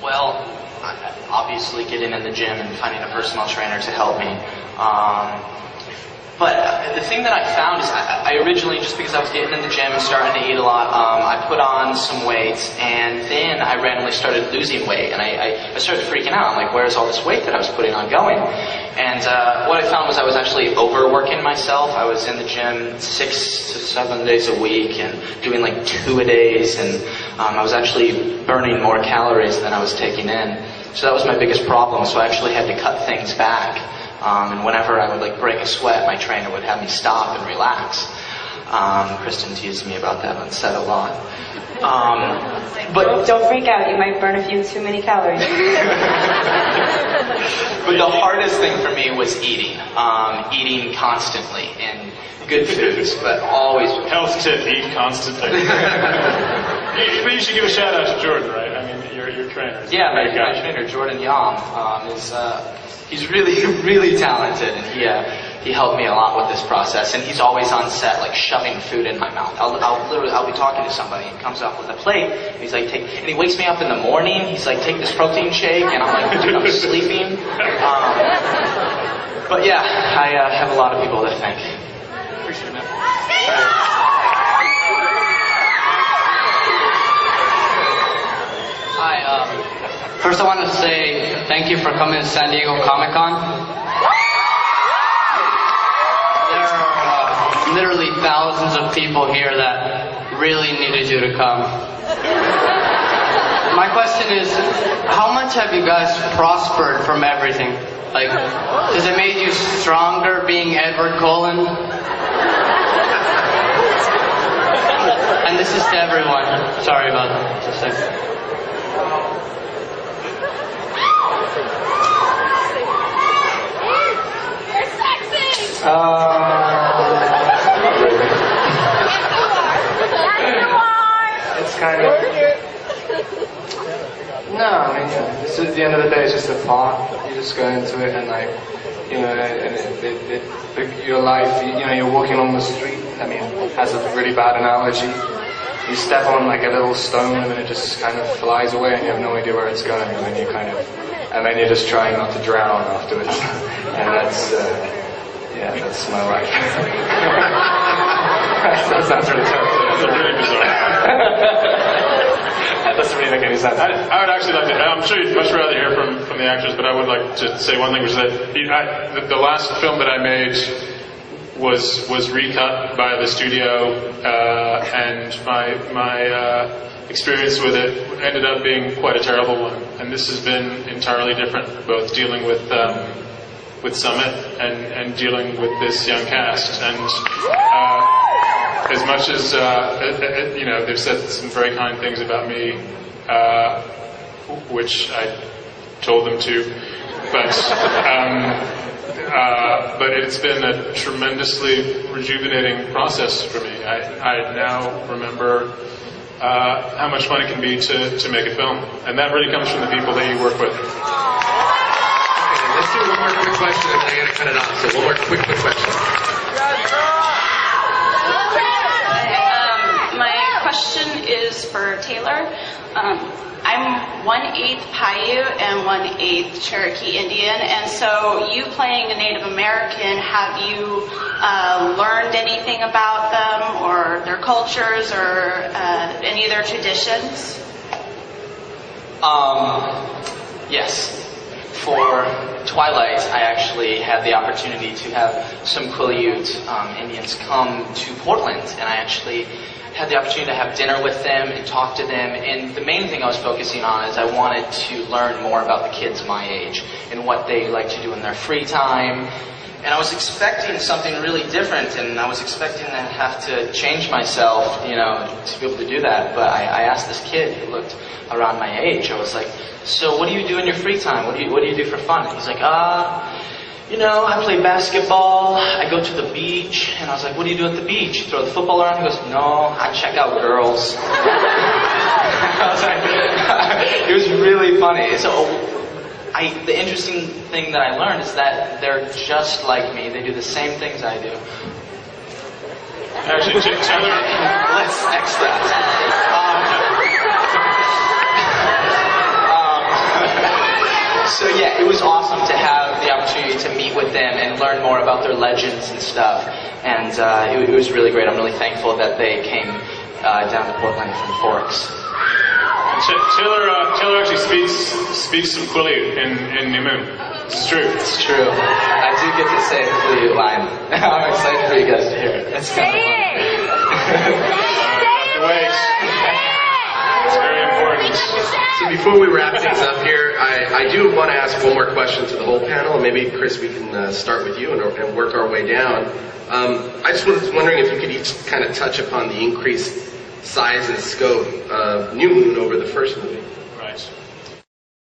Well, obviously getting in the gym and finding a personal trainer to help me. But the thing that I found is I originally, just because I was getting in the gym and starting to eat a lot, I put on some weight, and then I randomly started losing weight, and I started freaking out. I'm like, where's all this weight that I was putting on going? And what I found was I was actually overworking myself. I was in the gym 6 to 7 days a week and doing like 2-a-days, and I was actually burning more calories than I was taking in. So that was my biggest problem, so I actually had to cut things back. And whenever I would like break a sweat, my trainer would have me stop and relax. Kristen teased me about that on set a lot. But don't freak out, you might burn a few too many calories. But the hardest thing for me was eating. Eating constantly and good foods, but always. Health tip, eat constantly. But you should give a shout out to Jordan, right? I mean, your trainer. Yeah, my trainer, Jordan Yam, he's really, really talented, and he helped me a lot with this process. And he's always on set, like shoving food in my mouth. I'll be talking to somebody, and he comes up with a plate. And he's like, and he wakes me up in the morning. He's like, take this protein shake, and I'm like, dude, I'm sleeping. But yeah, I have a lot of people to thank. Appreciate it, man. Hi, first I want to say thank you for coming to San Diego Comic-Con. There are literally thousands of people here that really needed you to come. My question is, how much have you guys prospered from everything? Like, has it made you stronger being Edward Cullen? And this is to everyone. Sorry about that. Just a second. It's kind of... No, I mean, it's at the end of the day, it's just a part. You just go into it and like, you know, and your life, you know, you're walking on the street. I mean, has a really bad analogy. You step on like a little stone and then it just kind of flies away and you have no idea where it's going. And then you're just trying not to drown afterwards. And that's... yeah, that's my life. That sounds really terrible. That's really bizarre. That doesn't really make any sense. I would actually like to, I'm sure you'd much rather hear from the actors, but I would like to say one thing, which is that the last film that I made was recut by the studio, and my experience with it ended up being quite a terrible one. And this has been entirely different, both dealing with Summit and dealing with this young cast. And as much as you know, they've said some very kind things about me, which I told them to, but it's been a tremendously rejuvenating process for me. I now remember how much fun it can be to make a film, and that really comes from the people that you work with. Let's do one more quick question and then I gotta cut it off. So one more quick question. My question is for Taylor. I'm 1/8 Paiute and 1/8 Cherokee Indian, and so you playing a Native American, have you learned anything about them or their cultures or any of their traditions? Yes. For Twilight, I actually had the opportunity to have some Quileute Indians come to Portland, and I actually had the opportunity to have dinner with them and talk to them. And the main thing I was focusing on is I wanted to learn more about the kids my age and what they like to do in their free time. And I was expecting something really different, and I was expecting to have to change myself, you know, to be able to do that. But I asked this kid who looked around my age, I was like, so what do you do in your free time? What do you do for fun? And he's like, you know, I play basketball, I go to the beach. And I was like, what do you do at the beach? You throw the football around? He goes, no, I check out girls. I was like, it was really funny. So the interesting thing that I learned is that they're just like me. They do the same things I do. Actually, Taylor, let's X that. other legends and stuff. And it was really great. I'm really thankful that they came down to Portland from Forks. Taylor actually speaks some Quileute in New Moon. It's true. It's true. I do get to say the Quileute line. I'm excited for you guys to hear it. It's kind of Wait. It's very important. So before we wrap things up here, I do want to ask one more question to the whole panel, and maybe Chris, we can start with you and work our way down. I just was wondering if you could each kind of touch upon the increased size and scope of New Moon over the first movie. Right.